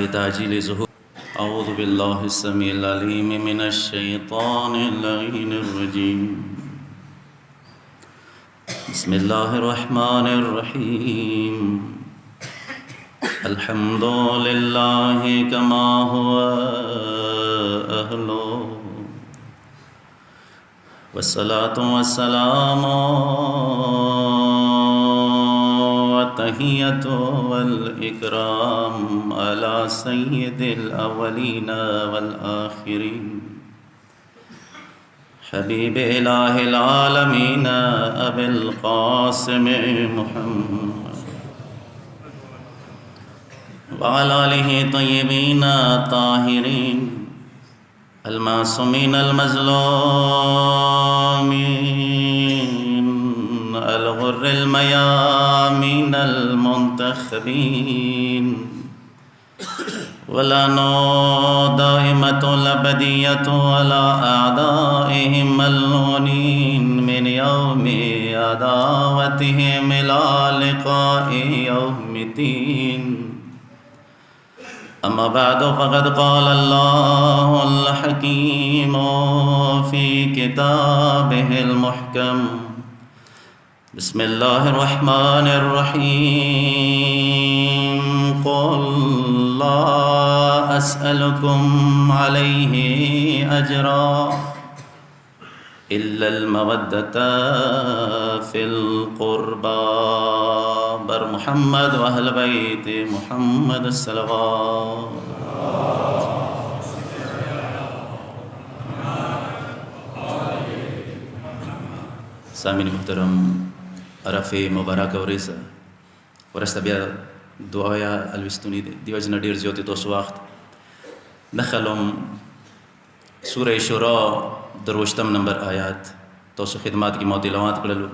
تعجيل ظهور أعوذ بالله السميع العليم من الشيطان اللعين الرجيم بسم الله الرحمن الرحيم الحمد لله كما هو أهله والصلاة والسلام والتحية والإكرام على سيد الأولين والآخرين حبيب إله العالمين أبي القاسم محمد وعلى آله طيبين طاهرين المعصومين المظلومين الغر الميامين المنتخبين ولعنة دائمة الأبدية على أعدائهم الملعونين من يوم عداوتهم إلى لقاء يوم الدين أما بعد فقد قال الله الحكيم في كتابه المحكم بسم الله الرحمن الرحيم قل لا أسألكم عليه أجرا إلا المودة في القربى بر محمد وأهل بيت محمد الصلوات سامعین محترم عرفه مبارک ورسه ورسته بیا دعایا الوستونی دیو جن ډیر زیاتې تاسو وخت دخلم سوره شورا دروشتم نمبر آیات تاسو خدمات کی مو تلاوت کړلو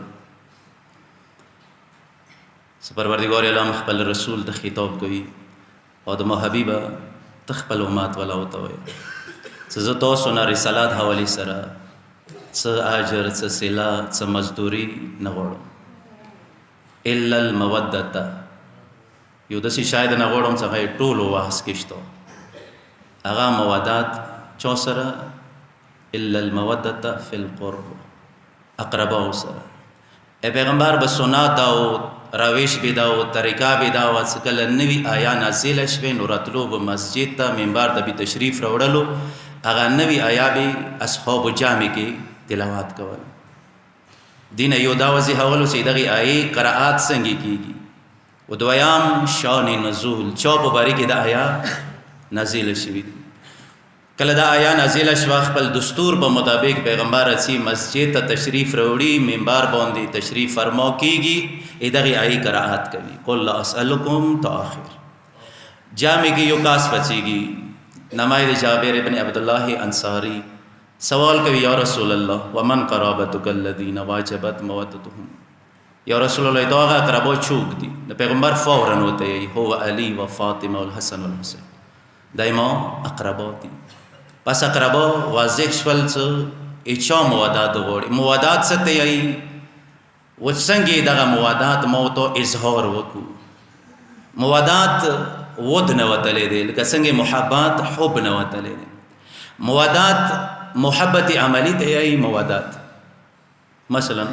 پروردگار عالم خپل رسول د خطاب کوي او د حبیبه تخپل امت ولا وتوي څه تاسو نه رسالت حواله سره څه اجر څه صلا څه مزدوري نه غواړم الا المودته یو داسې شاید نه غواړم څه ټول واس کېشته هغه مودات چا سره الا المودته فی القرب اقربا سره پیغمبر به سنت او روش بدا او طریقہ بدا او څکل نوی آیا نازل شوه نو راتلو به مسجد ته منبر ته به تشریف راوړلو هغه نوی آیا به اصحاب جامع کې تلاوت کول دین یو داوزی حوالو سے دغی آئی قرآت سنگی کی گی و دویام شان نزول چوپ باری کی دا آیا نازل شوید کل دا آیا نازل شواخ پل دستور پا مطابق پیغمبر اچھی مسجد تا تشریف روڑی منبار باندی تشریف فرما کی گی دغی آئی قرآت کبھی قل لا اسألکم تا آخر جامع کی یو کاس بچی گی نمائد جابر ابن عبداللہ انصاری سوال کبھی یا رسول اللہ ومن قرابتک الذین واجبت مودتهم یا رسول اللہ تو آغا قرابو چوک دی پیغمبر فوراً ہوتے ہیں ہو علی و فاطمہ والحسن والحسین دائما اقربو دی پس اقربو واضح شول چا اچا موادات غوڑی موادات ستے ای وچسنگی دغا موادات موتو اظہار وکو موادات ود نوتلے دے لکسنگی محبات حب نوتلے دے موادات محبت عملی ته ای موادات مثلا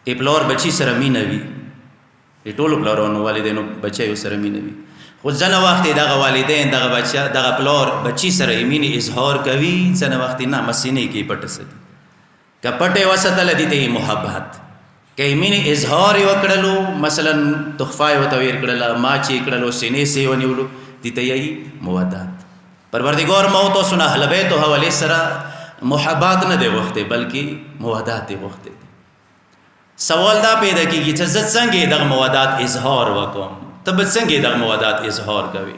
پلور بچی سره مینه وي ټولو پلورونو والدینو بچیو سره مینه وي خو ځنه وخت دغه والدین دغه بچا دغه پلور بچی سره مینه اظهار کوي ځنه وخت نه مسینه کې پټ سدي کپټه وسطل دي ته محبت کې مینه اظهار وکړلو مثلا تخفای وتویر کړل ما چې کړلو سینې سی ونیولو دي ته ای موادات پروردگار موت و سنا اہل بیت و حوالی سرا محبات نہ دے وقت بلکہ موادات دے وقت دے سوال دا پیدا کی کہ چزت سنگے دغ موادات اظہار وکم تب سنگے دغ موادات اظہار کوي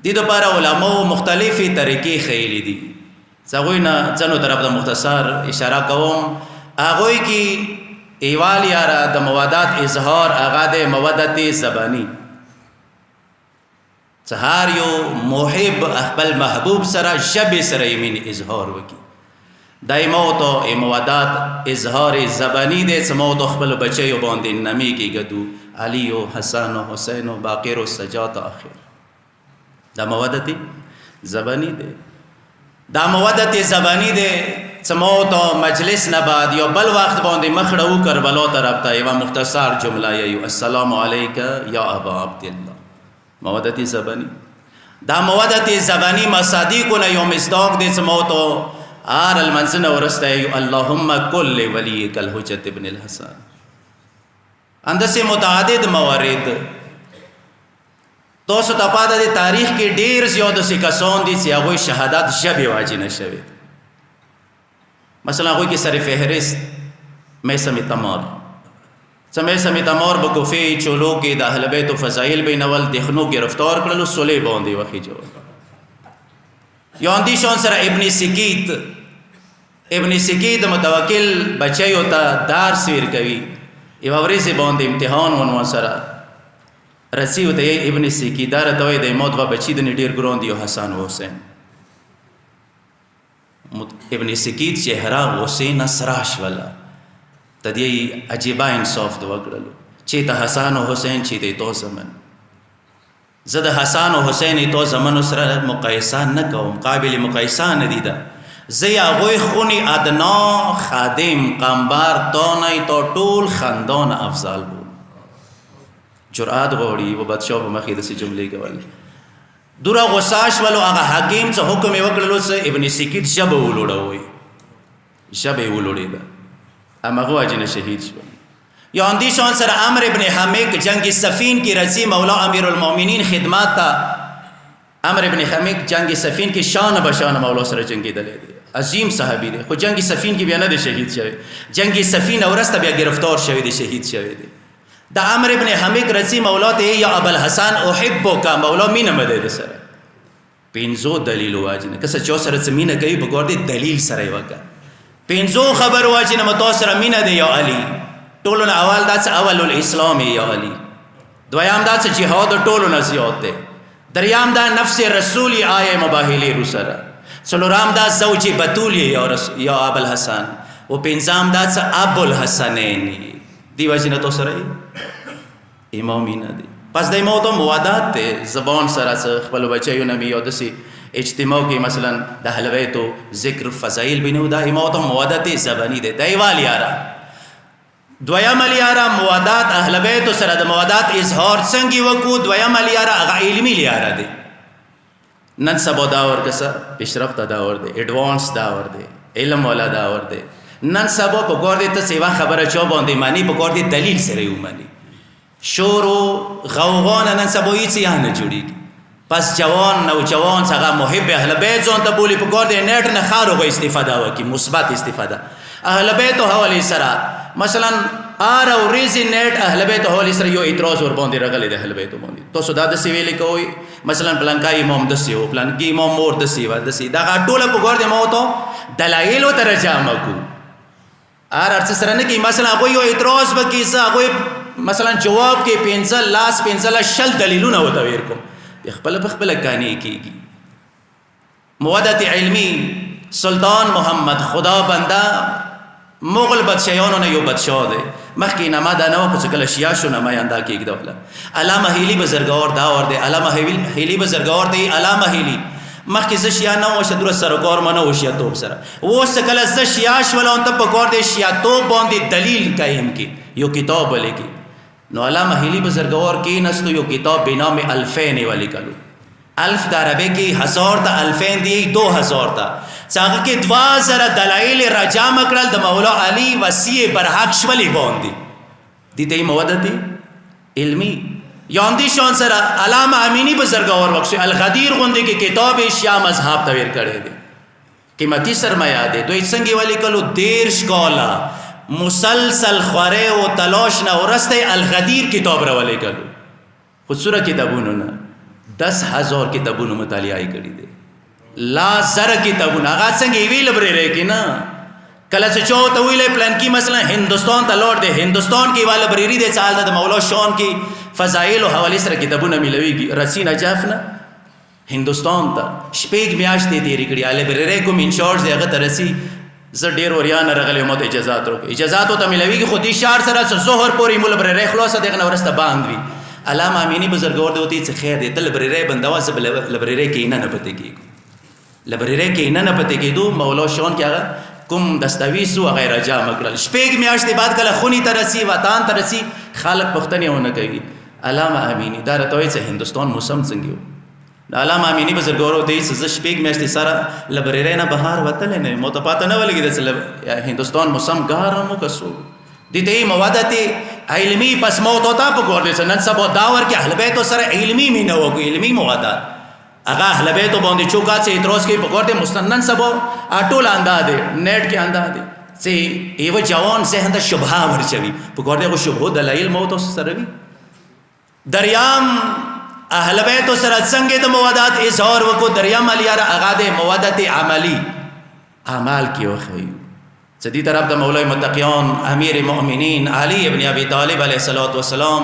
دی دو پارا علماء مختلفی طریقے خیلی دی ساگوی نا چنو طرف دا مختصر اشارہ کوم آگوی کی ایوال یارا دا موادات اظہار آغا دے موادت زبانی سهار یو محب خپل محبوب سره شب سره یمین اظهار وکي دایمو تو موادات اظهار زبانی دے سمو تو خپل بچے باندې نمی کی گدو علی و حسن و حسین و باقر و سجات آخر دا مودت زبانی دی. دا مودت زبانی دی چې موت او مجلس نه بعد یو بل وخت باندې مخړه و کربلا طرف ته یوه مختصر جمله یو السلام علیک یا ابا عبدالله. مودت زبانی. دا مودت زبانی مصادیقونه یو مصداق دی چې موت او آر المنزنه ورسته یو اللهم کل ولیک الحجت ابن الحسن. اندسې متعدد موارد تاسو ته پاته دی تاریخ کې ډېر زیات داسې کسان دي چې هغوی شهادت ژبې واجب نه شوي. مثلا هغوی کې سر فهرست میسم تمار چې میسم تمار به کوفې چولو کې د اهل بیت فضایل بینول دخنو گرفتار کړلو سولې باندې وخی جوړ. یا اندې شان سره ابن سکید متوکل بچیو ته درس ورکوي. یوه ورځې باندې امتحان ونو سره رسی ہوتا ہے ابن سکید دا راته وایي د ما دوه بچي د ډېر ګران دي حسن و حسین. ابن سکید چهره حسین سره شوله. د دې عجیبه انصاف د وکړلو چې ته حسن و حسین چې دی تو زمن. زه د حسن و حسین تو زمنو سره مقایسه نه کوم، قابل مقایسه نه دي. ده زه یې هغوی خونې ادنا خادم قمبر تانی تا ټول خندان افضل بود. جرأت غواړي و بادشاه په مخې داسې جملې کول. دوره غصه شولو هغه حکیم څه حکم یې وکړلو چې ابن سکید ژبه ولوړوئ. ژبه یې ولوړېده، همغه وجې نه شهید شول. یا اندې شان سره عمر ابن حمیک جنگ صفین کې رسی مولا امیر المؤمنین خدمات ته. عمر ابن حمیک جنگ صفین کې شان بشان مولا سره جنګېدلی دی. عظیم صحابي دی، خو جنگ صفین کې بیا نه دی شهید شوی. جنگ صفین ورسته بیا گرفتار شوی دی، شهید شوی دی. دا عمر ابن حمیک رسی مولا ته یا ابوالحسن احبک مولا مینه مده ده سره. پنځو دلیلو واجنه که څه چا سره څه مینه کوي پکار دی دلیل سره یې وکړه. پنځو خبرو واجنه ما تا سره مینه ده یا علی. ټولو نه اول دا چې اول الاسلام یا علی. دویم دا چې جهاد ټولو نه زیات دی. دریم دا نفس رسولی آیه مباهله رو سره. څلورم دا زوج بتول یا ابوالحسن. و پنځم دا چې ابوالحسنین دی وجنه تو سره امامی نه دی. پس د امام ته موادات دی زبان سره خپل بچیو نه یو داسې اجتماع کې مثلا د اهل بیتو ذکر فضایل بینو دا امام ته موادات زبانی دی. دیوال یاره دویم لیاره موادات اهل بیتو سره د موادات اظهار څنګه وکړو. دویم لیاره هغه علمي لیاره دی. نن سبا داور کسه پیشرفته داور دی، ایډوانس داور دی، علم والا داور دی. نن سبا پکار دی ته سیوا خبره چا باندې معنی پکار دی دلیل سره یې ومني. شور و غوغا نن سبا هیڅ یې نه جوړېږي. پس جوان نوجوان څنګه محب اهل بیت ځان ته بولي پکار دی نیټ نه ښه روغه استفاده وکړي، مثبت استفاده. اهل بیت حوالې سره مثلا آر او ریزی نیټ اهل بیت حوالې سره یو اعتراض ور باندې راغلی د اهل بیت باندې. تاسو دا داسې ویلې کوئ مثلا پلانکا امام داسې و، پلانکي امام مور داسې وه، داسې دغه ټوله پکار دی ما ورته دلایلو ته رجامه کړو. ارڅ سره نه کې مثلا هغوی یو اعتراض وکړي زه هغوی مثلا جواب کې پنځه شل دلیلونه ورته ویر کوم. خپله په خپله کانې کېږي. مودت علمي سلطان محمد خدا بنده مغل بادشاهانو نه یو بادشاه دی. مخکې نامه دا نه وه خو چې کله شیعه شو نماینده کېږدوله. علامه هیلي بزرګوار داور دی. علامه هیلي بزرګوار دی. علامه هیلي مخکې زه شیعه نه وم دوره سرکار ما نه و شیعتوب سره. اوس چې کله زه شیعه شولم ته پکار دی شیعتوب باندې دلیل قایم کړي، یو کتاب ولیکي. نو علامه هیلي بزرګوار کېناستو یو کتاب به نام الفین ولیکلو. الف د عربۍ کې 1000 ته، الفین دی 2000 ته. چې هغه کې 2000 دلایل راجامه کړل د مولا علي وصي برحق شولې باندې. دې ته مودت علمي. یا اندې شان سره علامه امینی بزرګوار بخش الغدیر غوندې کې کتاب شیعه مذهب ته ویر کړی دی. قیمتي سرمایه دی. دوی څنګه ولیکلو 13 کاله مسلسل خوره او تلاش نه ورسته الغدیر کتاب را ولیکلو. خودسوره کتابونو نه 10,000 کتابونو مطالعه کړي دي. لا زر کتابونه هغه څنګه ویل برې کې نه. کله چې چا ته ویلې پلان کې مثلا هندوستان ته لوړ دی، هندوستان کې والا بریری دی چال د مولا شان کې فضایل او حواله سره کتابونه ملويږي. رسی نجاف نه هندوستان ته شپږ میاشتې تیرې کړي. اله بریری کوم انچارج دی هغه ته رسی زه ډېر وریان راغلی مو ته اجازات ورکړي. اجازات ته ملويږي خو دې شهر سره ظهر پورې مول بریری خلاصه دغه ورسته باندې وي. علامه امینی بزرګور دی وتی چې خیر دی ته لبرېری بندوا زه لبرېری کې نه پته کېږو لبرېری کې نه پته کېدو مولا شون کې هغه کوم دستاویز و غیر جا مکړل شپږ میاشتې بعد کله خونی ترسي وطن ترسي خلک پښتنې ونه کوي علامه امینی دا راته وایي چې هندوستان موسم څنګه و علامه امینی بزرګور دی چې زه شپږ میاشتې سره لبرېری نه بهر وتلی نه مو ته پاته نه ولګېده چې هندوستان موسم ګرم و که څو دي ته موادت علمی پس موت ہوتا پکور دے نن سبا داور کې اهل بیت سره علمی مینه وکړو علمی موادات هغه اهل بیت باندې چوکات سے اعتراض کې پکور دے مستنن سبا اټول انداز دے نیٹ کې انداز دے چې ایو جوان ذهن ته شبهه ورچوي پکور دے کو شبهه دلایل موت سره وی دریام اهل بیت سره څنګه د موادات اظهار وکړو دریام الیاره هغه د موادات عملی اعمال کې وخی سدی طرف د مولای متقیان امیر المؤمنین علی ابن ابی طالب علیہ الصلوۃ والسلام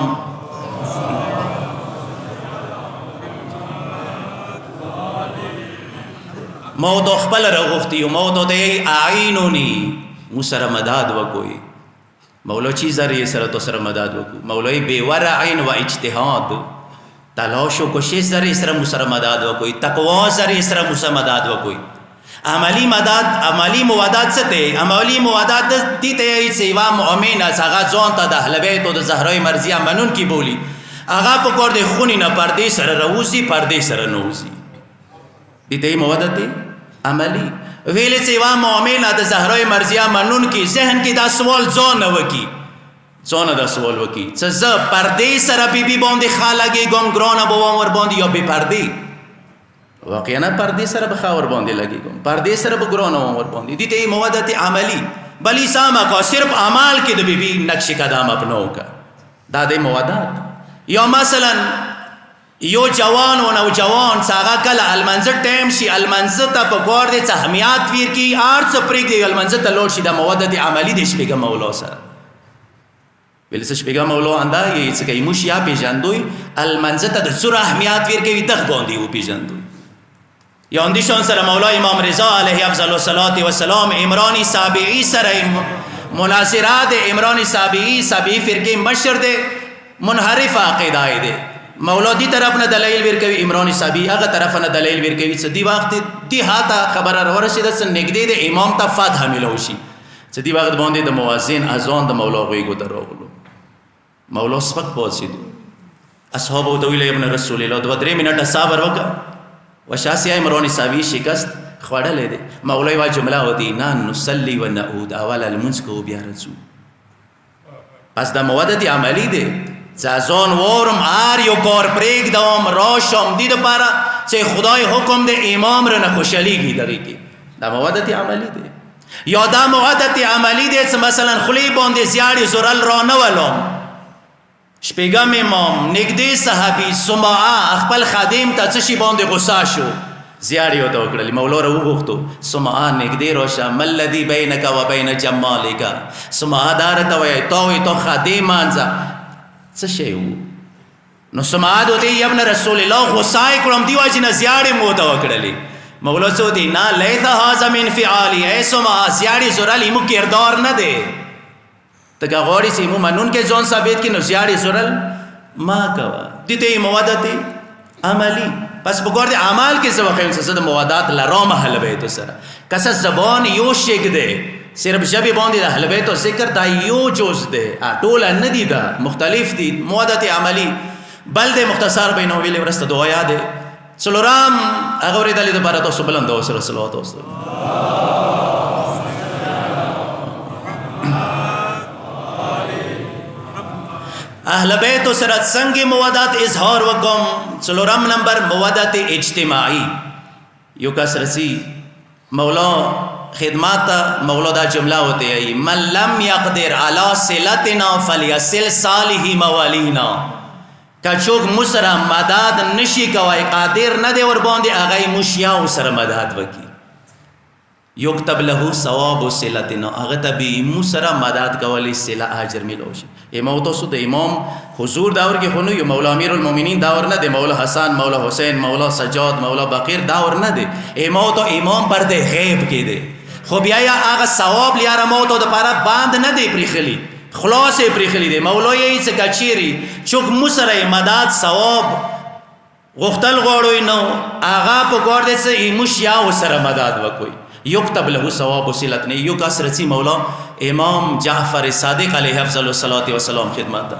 موت خپل رغوختی موت د اعینونی مسر مداد وکوي مولا چی ذریعہ سره تو سره مداد وکو مولای بے ورع و اجتهاد تلاش و کوشش ذریعہ سره مسر مداد وکوي تقوا ذریعہ سره مسر مداد وکوي عملی مداد عملی موادات څه ته عملی موادات دي ته سیوا مؤمن هغه ځان ته د اهل بیت او د زهرای مرضیه منون کی بولی هغه په کور د خونی نه پردې سره روزي پردې سره نوزي دي ته موادات عملی ویل سیوا مؤمن د زهرای مرضیه منون کی ذهن کې دا سوال ځان وکي ځان دا سوال وکي څه ز پردې سره بیبي باندې خالګي ګم ګرانه بو ور باندې یا به پردې واقعا پردې سره به خاور باندې لګیږم پردې سره به ګرانه ور باندې دي ته موادات عملی بلی ساما کا صرف اعمال کې د بیبي نقش قدم اپناو کا دا د موادات یا مثلا یو جوان او نوجوان څنګه کله المنزل ټیم شي المنزل ته په ګور دي څه اهمیت ویر کی ارڅ پرې دی المنزل ته لوړ شي د موادات عملی د شپږه مولا سره ولې شپږه مولا اندای چې کوي مشیا پیژندوي المنزل ته د سره اهمیت ویر کوي دغه باندې و پیژندوي یا اندیشان سره مولا امام رضا علیه افضل الصلاة والسلام عمرانی سابعی سره مناصرات عمرانی سابعی فرقه مشر دے منحرف عقیدہ دے مولا دی طرف نه دلائل ورکوي عمرانی سابعی هغه طرف نه دلائل ورکوي چې دی وخت دی هاته خبر ورسېده چې نږدې د امام ته فتح ملوشي چې دی وخت باندې د مؤذن اذان د مولا غوږو ته راغلو مولا سپک پوسیدو اصحاب او دویل ابن رسول الله 2-3 منټه صبر وکړه وشاسیه عمرانی سابعی شکست خوړلې ده مولای وا جمله ودی نان نصلی و نعود اول المنس کو بیا رسو پس د موادت عملی ده ځان ورم ار یو کار پرېګ دوم راشم دي لپاره چې خدای حکم د امام رنه خوشاليږي درېږي د موادت عملی ده یا د موادت عملی ده چې مثلا خلی باندې زیاړي زورل را نه ولوم شپږم امام نږدې صحابي سمعه خپل خادم ته څه شي باندې غصه شو زیاړي وته وکړل مولا را وغوښتو سمعه نږدې راشه ملذي بینک و بین جمالک سمعه دار ته وای تو خادم انځه څه شی وو نو سمعه دوی ابن رسول الله غصه کړم دی واجی نه زیاړي مو ته وکړلې مولا سو دی نه لیث هاذا من فعالی ای سمعه زیاړي زورل مو کردار نه دی تکا غوری سی مو منون کے زون ثابت کی نزیاری سرل ما کوا دیتے موادات عملی پس بگور دے عمال کے زوقیم سسد موادات لرام اہل بیتو سر کسا زبان یو شک دے صرف جبی باندی دا اہل بیتو ذکر دا یو جوز دے ٹولا ندی دا مختلف دی موادات عملی بل دے مختصر بینو ویلی ورست دعایا دے سلورام اغوری دلی دا بارا تو سبلن دو سر صلوات وسلم اہل بیت سره څنګه موادات اظهار وکم څلورم نمبر موادات اجتماعی یو کس رسی مولا خدمات مولا دا جمله ہوتے ہے من لم یقدر علی صلتنا فلیصل صالح موالینا کچوک مسره مدد نشي کوي قادر نه دی ور باندې هغه مشیا سره مدد وکي یكتب له ثواب صلتنا هغه ته به مسره مدد کولی صله اجر ملوشي امام تاسو د امام حضور داور کې خونو یو مولا امیر المؤمنین داور نه دی مولا حسن مولا حسین مولا سجاد مولا بقیر داور نه دی امام تو امام پر د غیب کې دی خو بیا هغه ثواب لیاره مو ته د پاره باند نه دی پرخلی خلاص یې پرېښلي دی. مولا یې څه که چیرې څوک مو سره مدد ثواب غوښتل غواړئ نو هغه پکار دی څه ایموش یا ورسره مدد وکړئ. یکتب له ثواب وصلت نه یو کس رسی مولا امام جعفر صادق علیه افضل الصلاة والسلام خدمت ده.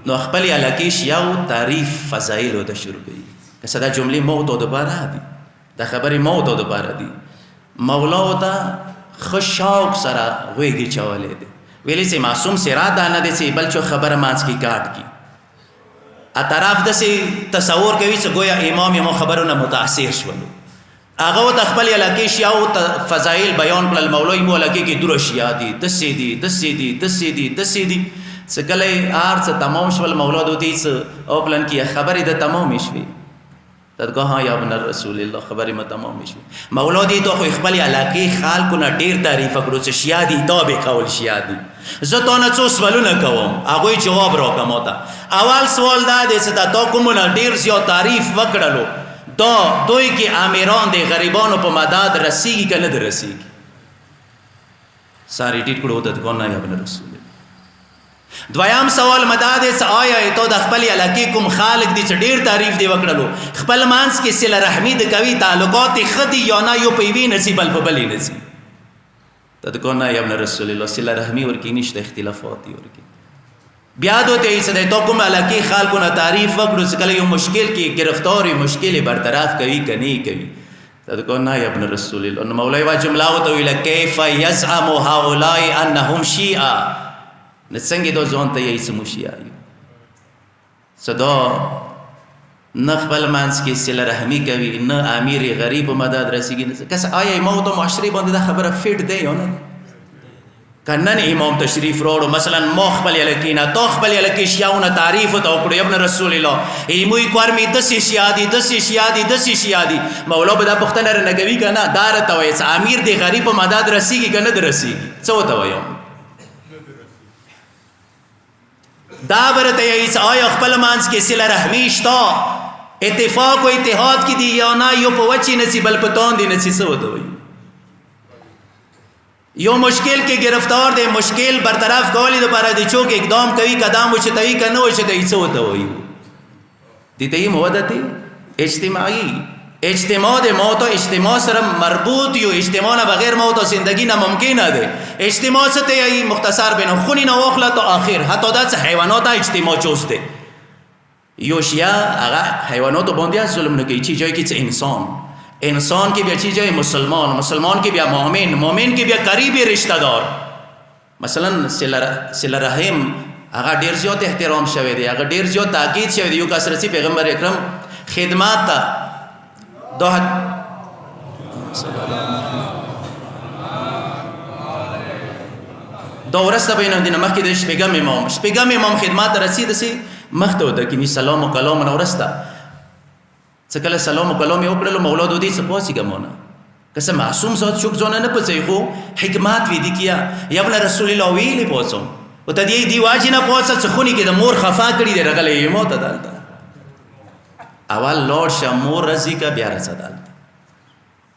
نو خپل علاقه شیاو تعریف فضایل ته شروع کړي. که صدا جملې موت او دوباره دي دا خبرې موت او دوباره دي. مولا ته خشاک سره غوږی چولې دي ویلې سي معصوم سره دا نه دي سي بل چو خبره مانس کی کاټ کی ا طرف د سي تصور کوي چې گویا امام یې مو خبرونه متاثر شول. هغه د خپل علاقه شیاو فضایل بیان کړل. مولوی مو علاقه کې دور شیا دي دسې دي دسې دي دسې دي دسې دي څکلې ارڅ تمام شول. مولا دوی څه او پلان کې خبرې د تمام شوي تدګه ها یا ابن رسول الله خبرې ما تمام شوي. مولا دې ته خو خپل علاقه خلکو نه ډیر تعریف کړو چې شیا دي تابع قول شیا دي. زه تا نه څو سوالونه کوم هغوی جواب راکړه ما ته. اول سوال دا دی چې تا کومو نه ډیر زیات تعریف وکړلو دا دوی کې امیران د غریبانو په مدد رسیږي که نه د رسیږي؟ ساری ټیټ کړو تدګه نه یا ابن رسول. دویم سوال مدا دی چې آیا ته د خپل علاقې کوم خالق دي چې ډیر تعریف دی وکړلو خپل مانس کې صله رحمي د کوي تعلقات خدي یا نه یو په وی نصیب بل په بلې نصیب تدګه نه یا ابن رسول الله صله رحمي ورکی نشته اختلافات دي ورکی. بیا دوته یې چې ته کوم علاقې خلکو نه تعریف وکړو چې کله یو مشکل کې گرفتار وي مشکل برطرف کوي که نه کوي تدګه نه یا ابن رسول الله. نو مولوی وا جمله وته ویل کیف یزعم هؤلاء انهم شیعه نه څنګه دو ځان ته یې سمو شیعه صدا نه خپل منځ کې صله رحمي کوي نه امیر غریب مدد رسیږي نه کس آیا امام ته معاشري باندې دا خبره فټ دی یا نه؟ کنن امام تشریف راوړو مثلا ما خپل علاقې نه تا خپل علاقې شیعونه تعریف ته وکړو ابن رسول الله ایموی کورمي دسې شیعه دي دسې شیعه دي دسې شیعه دي. مولا به دا پوښتنه رانه کوي که نه دا راته وایي چې امیر د غریب مدد رسیږي که نه د رسیږي څه ورته وایم؟ دا برته یې چې آیا خپل منځ کې صله رحمي شته اتفاق و اتحاد کې دي یا نه یو په وچې نسی بل په تاندې نسی څه ورته وایي؟ یو مشکل کې گرفتار دی مشکل برطرف کولو لپاره د چوک اقدام کوي قدم اوچتوي که نه اوچتوي څه ورته وایي؟ دې ته یې موادت اجتماعي اجتماع د موت او اجتماع سره مربوط یو اجتماع نه بغیر موت او زندگی نه ممکن ده. اجتماع څه ته یې مختصر بینو خونی نه واخله تا آخر حتی دا څه حیوانات اجتماع چوسته یو شیا هغه حیوانات باندې ظلم نه کوي چې جای کې انسان انسان کې بیا چې جای مسلمان مسلمان کې بیا مؤمن مؤمن کې بیا قریبی رشتہ دار مثلا صله رحم هغه ډیر زیات احترام شوی دی هغه ډیر زیات تاکید شوی دی. یو کس رسی پیغمبر اکرم خدمات ته دا ورسته بینم دینه مخکې د شپږم امام خدمات ته رسید سي مخته وته کې سلام و کلام نه ورسته څه کله سلام و کلام یې وکړلو مولا دوی څه پوسې ګمونه کسه معصوم ذات شوک ځونه نه پڅې خو حکمت وی دي کیا یا ابن رسول الله ویلې پوسم او ته دې دی واجی نه پوسه څه خونی کې د مور خفا کړی دی رغلې موت دالته اول لوړ شه مور رضی کا بیا رسدال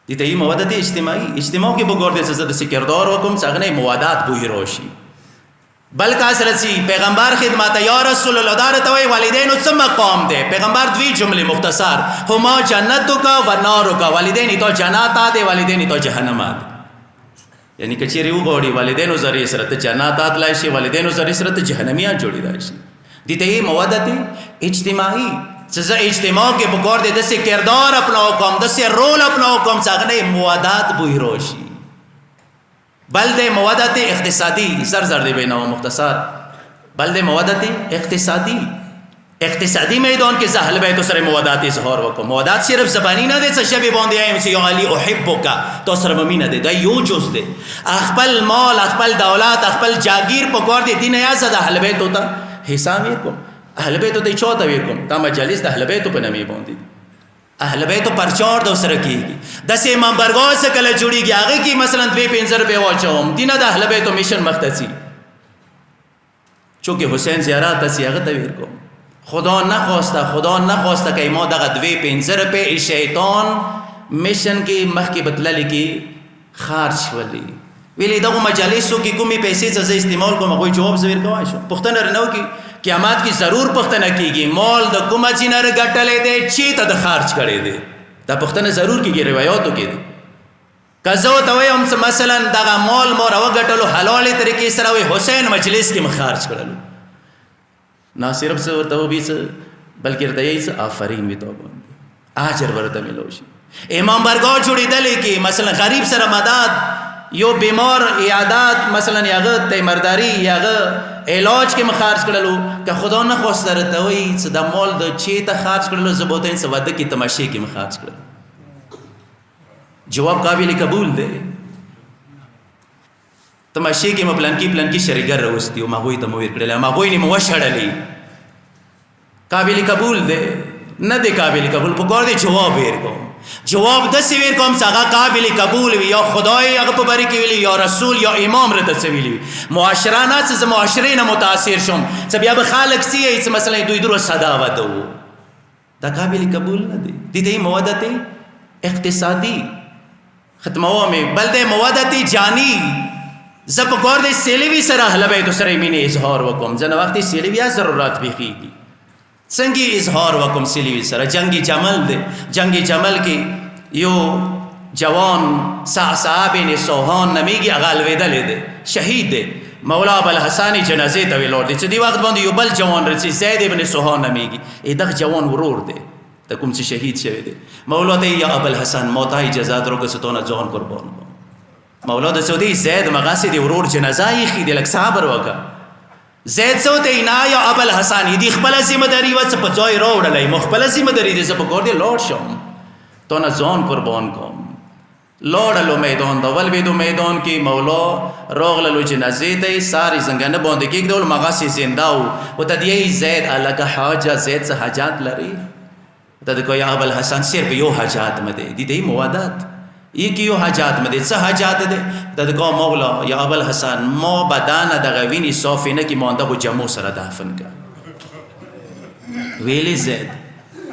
دي ته موادت اجتماعي اجتماع کې بګور دي څه د سکردار حکم څنګه موادات بوهي روشي بلکې اسرسي پیغمبر خدمت یا رسول الله دار ته وی والدینو څه مقام دي پیغمبر دوی جمله مختصر هما جنتک و نارک والدین ته جنت ده والدین ته جهنم ده یعنی کچېری وګوري والدینو زری سره ته جنت اتلای شي والدینو زری سره ته جهنمیا جوړی دی دي ته موادت اجتماعي څه اجتماع کې بګور دي د څه کردار اپناو کوم د څه رول اپناو کوم څنګه موادات بوهي روشي بل د موادات اقتصادي زر دی بینه مختصر بل د موادات اقتصادي میدان کې زهل بیت سره موادات اظهار وکړو موادات صرف زبانی نه دي څه شی باندې ایم سی علی احبک تو سره ممینه دي دا یو جز دي خپل مال خپل دولت خپل جاگیر پکور دي دین یا زده اهل بیت ہوتا حساب کوم اهل بیت ته چوته ویر کوم دا مجلس د اهل بیت په نامه باندې اهل بیت پرچار د سره کیږي د سه امام برګاه سره کله جوړیږي هغه کې مثلا 250 روپے واچوم دینه د اهل بیت میشن مختصي چونکه حسین زیارت اسی هغه ته ویر کوم خدا نخواسته که ما دغه 250 روپے شیطان میشن کې مخکې بتللی کې خارج شولي ویلې دغه مجالسو کې کومې پیسې زه استعمال کوم هغوی جواب زه ورکوای شم پوښتنه رانه وکړي قیامت کې ضرور پوښتنه کېږي مال د کومه ځای نه ګټلی دی چېرته د خارج کړی دی دا پوښتنه ضرور کېږي روایاتو کې دی که زه ورته وایم څه مثلا دغه مال ما راوګټلو حلالې طریقې سره وایي حسین مجلس کې مې خارج کړلو نه صرف څه ورته وبي څه بلکې ورته یې څه آفرین وي تو باندې اجر ورته میلو شي امام برګاه جوړېدلی کې مثلا غریب سره مدد یو بیمار عیادات مثلا یاغه تیمرداری یاغه علاج کې مخارج کړلو که خدا نه خواست درته وایي څه د مال د چېرته خارج کړلو زه به ورته څه واده کې تماشې کې مخارج کړلو جواب قابل قبول دی تماشې کې مې پلنکي شریګر راوستي او ما هغوی ته مې ورکړلی ما هغوی نه مې وشړلی قابل قبول دی نه دی قابل قبول پکار دی جواب ورکوم جواب داسې ورکوم چې هغه قابل قبول وي یا خدای هغه په باره کې ویلي یا رسول یا امام راته څه ویلي وي معاشره نه چې زه معاشرې نه متاثر شم چې بیا به خلک څه یي چې مثلا دوی درو صدا واده و دا قابل قبول نه دی دې ته مودت اقتصادي ختمومې بل دی مودت جانی زه پکار دی سیلوي سره هلبی تو سره مینې اظهار وکوم ځنه وخت صلیبي ضرورت بیخیږي څنګه اظهار وکم سلیوی سره جنگی جمل دی جنگی جمل کې یو جوان صعصعه بن سوهان نمیږي هغه الودلی دی شهید دی مولا ابوالحسن جنازې ته ولاړ دی چې دې وخت باندې یو بل جوان راځي زید بن سوهان نمیږي دغه جوان ورور دی ته کوم چې شهید شوی دی مولا ته یا ابوالحسن ما ته اجازه درکړه چې تونه ځان قربان کړم مولا د سعودي زید مغاسي دی ورور جنازه یې خې دی لک صبر وکړه زید سو ته نه یا ابوالحسن دې خپل ذمہ داری و څه په ځای راوړلای مخ خپل ذمہ داری دې څه په ګور دې لاړ شم تو نه ځان قربان کوم لاړلو میدان دا ول ویدو میدان کې مولا راغللو جنازې ته ساری څنګه نه باندې کېږدول مغاسي زنده او ته دې زید الګه حاجه زید څه حاجات لري ته د کوی ابوالحسن صرف یو حاجات مده دې موادات یک یو حاجات مده څه حاجات ده د کو مولا یا ابوالحسن ما بدن د غوینی صافی نه کی مونده کو جمع سره دفن کا ویلی زید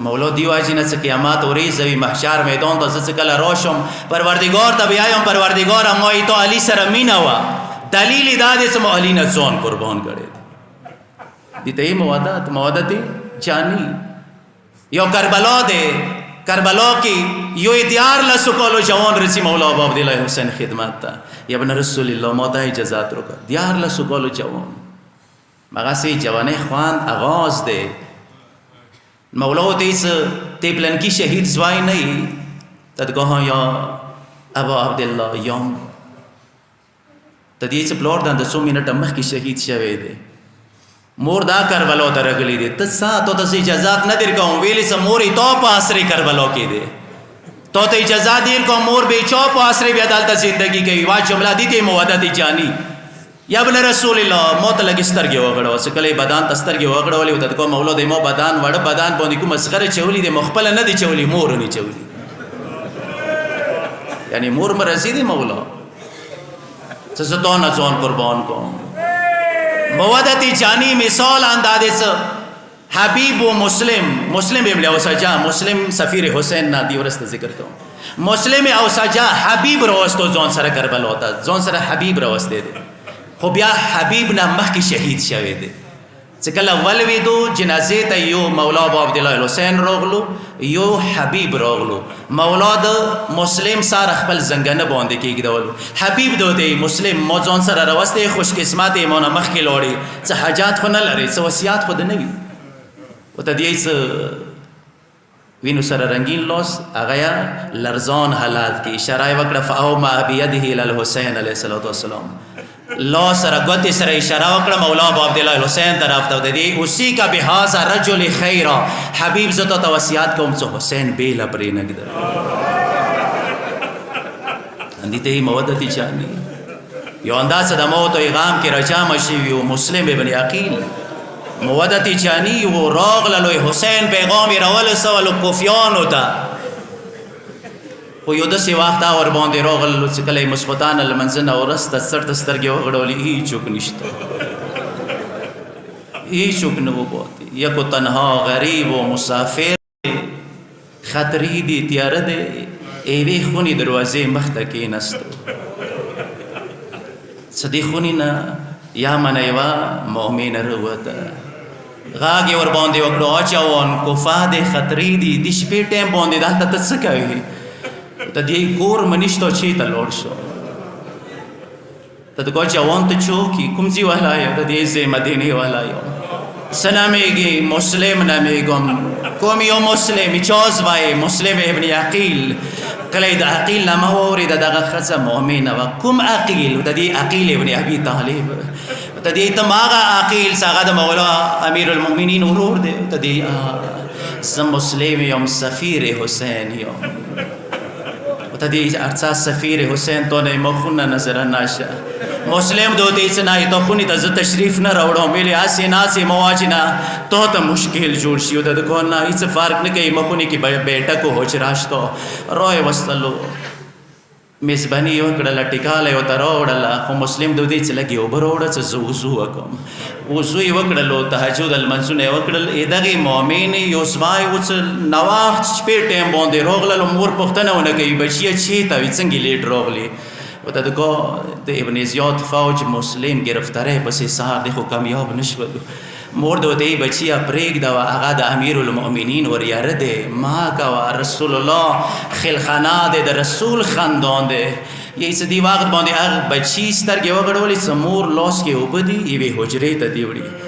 مولا دیو اجنه څه قیامت اورې زوی محشر میدان د څه کله راشم پروردگار ته بیایم پروردگار ما ای تو علی سره مینا وا دلیل دا دې سم علی نه ځان قربان کړي دي ته موادت جانی یو کربلا ده کربلا کې یو دیار لسو کولو جوان رسی مولا باب دی الله حسین خدمت تا یا ابن رسول الله ما ته اجازه درکا دیار لسو کولو جوان مغاسی جوانه خوان آغاز ده مولا دیس تیپلن کی شهید زوای نہیں تدگاه یا ابا عبدالله یوم تدیس پلور دن دسو منٹ مخ کی شهید شوه ده مور دا کربلا ته راغلی دی ته ساتو ته اجازه نه در کوم ویلی سم مور ته په اسری کربلا کې دی ته اجازه دیر کوم مور به چا په اسری بیا دلته زندگی کوي وا جمله دي ته مودت جانی یا ابن رسول الله موت لګسترګي وغړو سکلې بدن تسترګي وغړولې ودت کو مولا د مو بدن وړ بدن باندې کوم مسخره چولی دی مخبل نه دی چولی مور نه چولی یعنی مور مرزي دی مولا څه زتو نه ځان قربان کوم مودت جانی مثال اندازه حبیب و مسلم ابن اوسجا مسلم سفیر حسین نا دی ورست ذکر کوم مسلم اوسجا حبیب راوستو ځان سره کربلا ته ځان سره حبیب راوسته دي خو بیا حبیب نه مخکې شهید شوی دی چې کله ول ویدو جنازې ته یو مولا ابو عبدالله حسین راغلو یو حبیب راغلو مولا د مسلم سره خپل زنګنه باندې کېږدول حبیب دوی مسلم مو ځان سره راوسته خوش قسمت ایمانه مخکې لوري څه حاجات خو نه لري څه وصیات خو نه وي وته دیس وینو سره رنگین لاس هغه لرزان حالات کې اشاره وکړه فاو ما بيده الى الحسين عليه الصلاه والسلام لا سره غوتی سره اشاره وکړه مولا ابو عبدالله حسین طرف ته دی اسی کا بهذا رجل خیرا حبیب زته توصیات کوم څه حسین بیل پرې نه کړ اندی ته مودت چانی یو انداز د موت او غام کې رجا مشي یو مسلم ابن عقیل مودت چانی و راغله حسین پیغام راول سوال کوفیان وتا خو یو داسې وخت ور باندې راغلل چې کله مثبتان المنزنه ورسته سرت سترګې وغړولې هیڅوک نشته هیڅوک نه وبوتي یکو تنها غریب و مسافر خطری دی تیار دی یوې خونې دروازې مخته کېناستو. څه دې خونې نه یا منه یوه مؤمنه راووته، غاږ یې ورباندې وکړو اچوان کوفه دی خطرې دي د شپې ټایم باندې دلته ته څه کوې؟ ته دې کور منیشته چېرته لاړ شو؟ ته د کو جوان ته چوکي کوم ځای والا یې؟ د دې ځای مدینې والا یم. څه نامېږي؟ مسلم نامېږم. کوم یو مسلم؟ چاز وایې مسلم ابن عقیل. کله یې د عقیل نامه واورېده دغه ښځه مؤمنه وه. کوم عقیل؟ د دې عقیل ابن ابي طالب. ته دې ته هغه عقیل چې هغه د مولا امیر المؤمنین ورور دی. ته دې زه مسلم یم، سفیر حسین یم. ته دې ارڅه سفیر حسین تو نه مخونه نظر نشه مسلم دوتی څه نه ته خونې ته زه تشریف نه راوړم ویلې هسې ناسې مواج نه تو ته مشکل جوړ شي د کو نه هېڅ فرق نه کوي مخونې کې بیټه کو حجره شته رای وستلو میزباني یې وکړله ټیکاله یې ورته راوړله خو مسلم دودی چې لږ یې اوبه راوړه چې زه وضو وکړم وضو یې وکړلو تهجد المنځونه یې وکړل دغې مؤمنې یو سمای اوس نواخت شپې ټایم باندې راغلل مور پوښتنه ونه کوي بچیه چېرته وي څنګه لیټ راغلې ورته د کو د ابن زیاد فوج مسلم ګرفتاری پسې سهار دی خو کامیاب نه شولو مور د ورته بچیه پرېږده وه هغه د امیر المؤمنین ور یاره دی ما کوه رسول الله خلخانه دی د رسول خاندان دی یې څه دې وخت باندې هغه بچي سترګې وغړولې څه مور لاس کې اوبه دي یوې حجرې ته دې وړي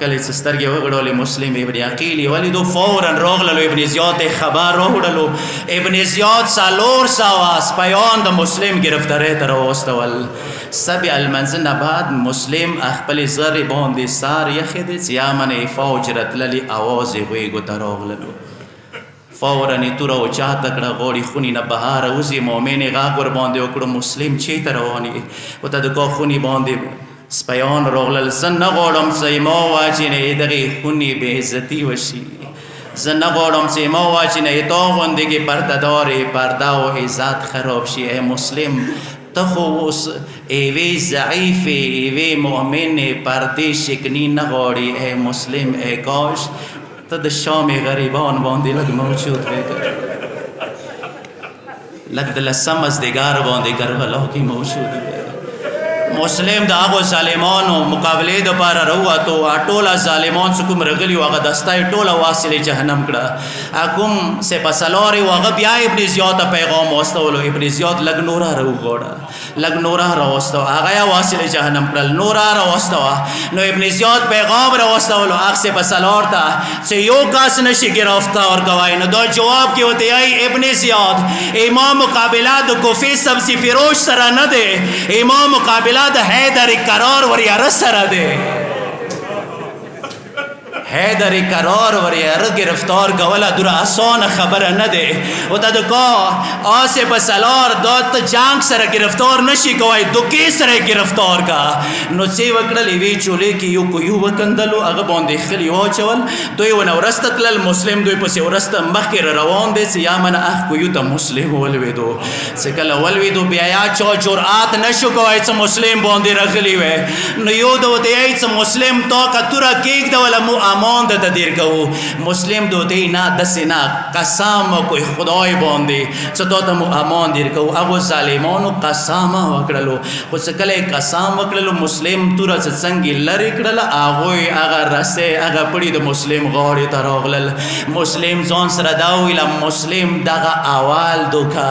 کله چې سترګې وغړولې مسلم ابن عقیل یې ولیدو فورا راغللو ابن زیاد ته خبر راوړلو ابن زیاد 400 سپیان د مسلم ګرفتاری ته راواستول سبع المنزل نه بعد مسلم خپلې زرې باندې سار یخې دی چې یا منې فوج راتللې اواز یې غوږو ته راغللو فورا یې توره اوچاته کړه غاړې خونې نه بهاره وځي مؤمن یې غږ ورباندې وکړو مسلم چېرته روان یې ورته د کا خونې باندې سپیان راغلل زه نه غواړم چې ما واجنې دغې خونې بې عزتي وشي زه نه غواړم چې ما واجنې تا غوندې کې پردهدارې پرده او عزت خراب شي ای مسلم ته خو اوس ایوې ضعیفې ایوې مؤمنې پردې شکني نه غواړي ای مسلم ای کاش ته د شام غریبان باندې لږ موجود وې لږ د لسم مازدیګر باندې کربلا کې موجود وې مسلم د هغو ظالمانو مقابلې دپاره راووتو ټوله ظالمان چې کوم راغلي وو هغه دسته یې ټوله واصلې جهنم کړه کوم سپه سالار یې هغه بیا ابن زیاد ته پیغام واستولو ابن زیاد لږ نوره راوغواړه لږ نوره راواستوه هغه یې واصلې جهنم کړل نوره راواستوه نو ابن زیاد پیغام راواستولو هغه سپه سالار ته چې یو کس نشي ګرفتار کوی نو دا جواب کې ورته وایي ابن زیاد امام مقابله د کوفې سبزي فروش سره نه دی امام مقابله د حیدر قرار وریاره سره دی حیدر قرار وریاره گرفتار کوله دوره آسانه خبره نه دی ورته د کا آصف سالار دا ته جنګ سره گرفتار نشي کوی دوکې سره گرفتار کا نو څه یې وکړل یوې چولې کې یو کویو وکندلو هغه باندې خلي واچول دوی ونه ورسته تلل مسلم دوی پسې ورسته مخکې روان دی چې یا منه کویو ته مسلم ولوېدو چې کله ولوېدو بیا یا چا جرأت نشو کوی چې مسلم باندې راغلی وی نو یو د ورته یې چې مسلم تا که توره کېږدوله مو امان ده دیر کوو مسلم دوتی نه دسې نه قسم کوی خدای باندې چې تا ته مو امان دیر کوو هغو ظالمانو قسامه وکړلو خو چې کله یې قسم وکړلو مسلم توره چې څنګه لرې کړله هغوی هغه رسۍ هغه پړي د مسلم غاړې ته راغلل مسلم ځان سره دا ویله مسلم دغه اول دوکه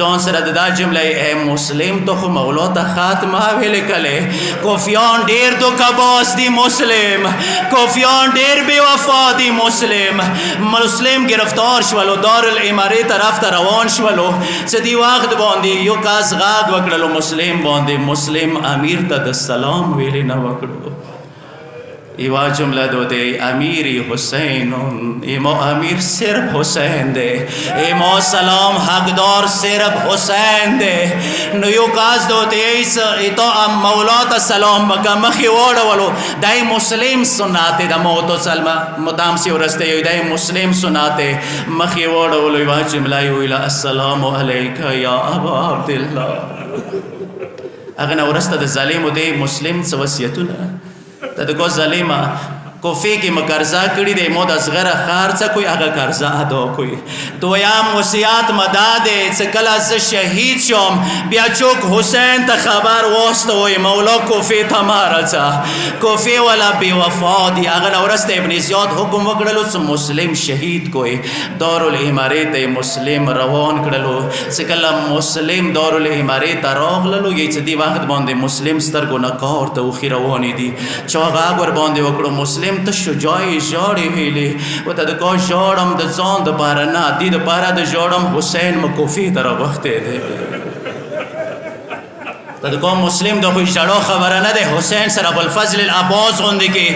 ځان سره د دا جمله ای مسلم ته خو مولا ته خاتمه ویلې کلې کوفیان ډېر دوکه باز دي مسلم کوفیان ډېر بې وفا دي مسلم گرفتار شولو دارالامارې طرف ته روان شولو چې دې وخت باندې یو کس غږ وکړلو مسلم باندې مسلم امیر ته د سلام ویلې نه وکړو یوه جمله دو دی امیری حسین ایما امیر صرف حسین دے ایما سلام حقدار صرف حسین دے نو یو کاز دو دی ایتا مولا تا سلام بکا مخی وارولو دای مسلم سناتے دا موتو سلمہ مدام سی ورستے یو دای مسلم سناتے مخی وارولو یوه جمله یو الہ السلام علیکہ یا ابا عبداللہ اغنا ورسته د ظالمو دی مسلم څه وصیتونه ته د کو ظالمه کوفې کې مو قرضه کړي دی، مو د اصغره خرڅه کوي هغه قرضه ادا کوي. دویم وصیت مو دا دی چې کله زه شهید شم بیا څوک حسین ته خبر واستوي مولا کوفې ته مه راځه، کوفې والا بې وفا دي. هغه نه وروسته ابن زیاد حکم وکړلو چې مسلم شهید کوي. دارالامارې ته مسلم روان کړلو. چې کله مسلم دارالامارې ته راغللو یې چې دې وخت باندې مسلم سترګو نه کار ته وښي روانې دي. چا غږ ورباندې وکړو مسلم ته شجاعي ژاړې ویلې ورته د کا ژاړم د ځان دپاره نه، دې دپاره د ژاړم حسین مو کوفې ته راغوښتی دی. د کوم مسلم د خو ژړو خبره نه دی. حسین سره ابوالفضل العباس غوندې کې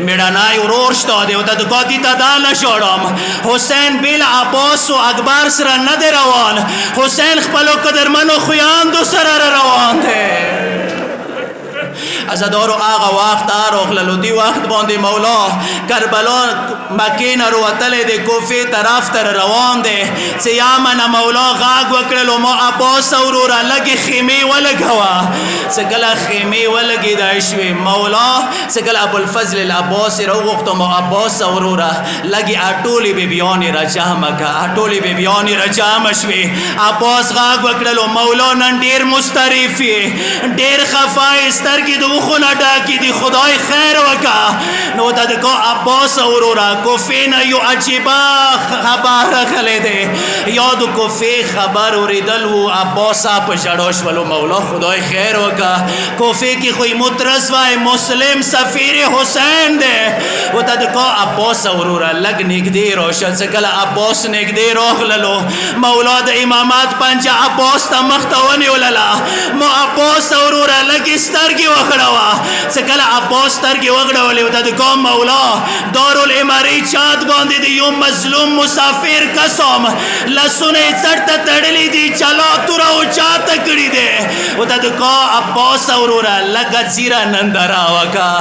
میړنی ورور شته دی، ورته د کا دې ته دا نه ژاړم. حسین بیل عباس و اکبر سره نه دی روان، حسین خپلو قدرمنو خویاندو سره روان دی. عزادارو هغه وخت راغللو، دې وخت باندې مولا کربلا مکې نه راوتلی دی، کوفې طرف ته روان دی. چې یا منه مولا غږ وکړلو ما عباس وروره لږې خیمې ولګوه. چې کله خیمې ولګېدی شوې مولا چې کله ابوالفضل العباس یې راوغوښتو ما عباس وروره لږې اټولې بیبیانې را جمع کړه، اټولې بیبیانې را جمع شوې. عباس غږ وکړلو مولا نن ډېر مستریف یې، ډېر خفه یې، سترګې د اوښو نه ډکې دي، خدای خیر وکړه. نو د کا عباس وروره کوفې نه یو عجیبه خبر راغلی دی. یا د کوفې خبر اورېدل و عباس په ژړا شولو مولا خدای خیر وکړه. کوفې کې خو یې مترس وای مسلم سفیر حسین دی. ورته د کا عباس وروره لږ نږدې راشه. چې کله عباس نږدې راغللو مولا د امامت پنجه عباس ته مخ ته ونیولله. مو عباس وروره لږې سترګې وغړوه. چې کله عباس سترګې وغړولې ورته د کا مولا دارالامارې چات باندې د یو مظلوم مسافر قسم لاسونه یې څټ ته تړلي دي، چلا توره اوچاته کړي دی. ورته د کا عباس وروره لږه ځیره ننداره وکړه.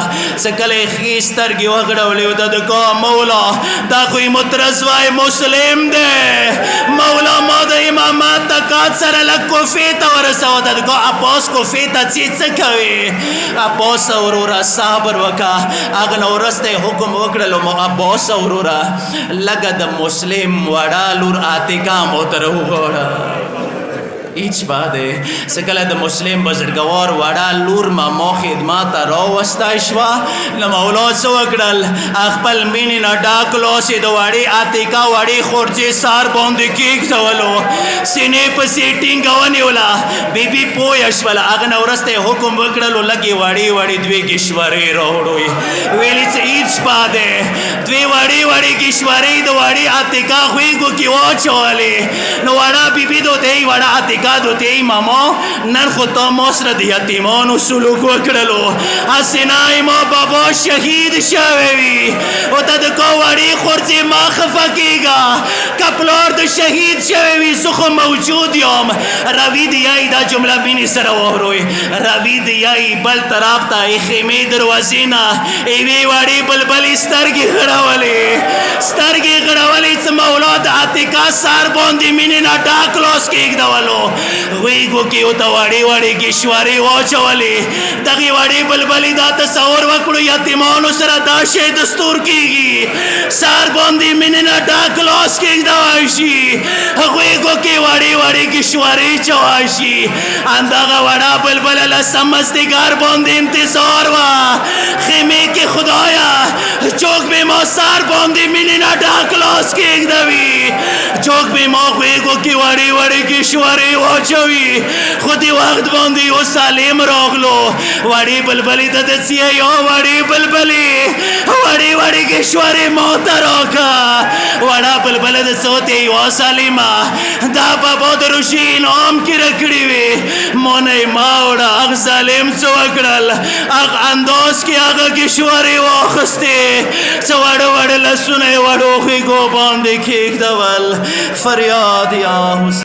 چې کله یې ښې سترګې وغړولې ورته د کا مولا دا خو یې مترس وای مسلم دی، مولا ما د امامت تقاعد سره لږ کوفې ته ورسوه. د کا عباس کوفې ته څه کوي؟ عباس وروره صبر وکړه. هغه نه وروسته حکم وکړلو مو عباس وروره لږه د مسلم وړه لور عاتقه مو ته راوغواړه. هیڅ باندې چې کله د مسلم بزرګوار وړه لور ما خدمت ته راوستی شوه نو مولا څه وکړل خپل مینې نه ډک لاس یې د وړې عاتقه وړې خورجې سر باندې کېږدولو، سینې پسې ټینګه ونیوله. بیبي پویه شوله. هغه نه وروسته حکم وکړلو لږې وړې وړې دوې ګشورې راوړئ. ویلې چې هیڅ شپه دی دوې وړې وړې ګشورې د وړې عاتقه خویږو کې واچولې. نو وړه بیبي دوته یې وړه عاتقه دوته یې ماما نن خو تا ما سره د یتیمانو سلوک وکړلو، هسې نه ما بابا شهید شوی وي. ورته د کا وړې خورځې ما خفه کېږه، که پلار د شهید شوی وي زه خو موجود یم. روي د یایي دا جمله مینې سره واوروئ. روي د یایي بل طرف ته یې خیمې دروازې نه یوې وړې بلبلې سترګې غړولې، سترګې غړولې چې مولا د عاتقه سر باندې مینې نه ډک لاس کېږدولو. غوږو کې ورته وړې وړې ګشورې واچولې. دغې وړې بلبلې دا تصور وکړو یتیمانو سره دا شی دستور کېږي، سر باندې مینې نه ډک لاس کېږدوی شي، غوږو کې وړې وړې ګشورې چوی شي. همدغه وړه بلبله لسم مازدیګر باندې انتظار وه. خیمې کې خدایه چوک به ما سر باندې مینې نه ډک لاس کېږدوي، چوک به ما غوږو کې وړې وړې ګشورې واچوي. خو دې وخت باندې یو سالم راغلو. وړې بلبلې ته د څه یو وړې بلبلې وړې وړې ګشورې ما ته راکړه. وړه بلبله د څه ورته یوه سالمه دا بابا د روژې انعام کې راکړې وې. ما نه یې ما وړه هغه ظالم څه وکړل، هغه انداز کې هغه ګشورې واخیستې، څه وړه وړه لاسونه یې وړو غېږو باندې کېږدول. فریاد یا حسین.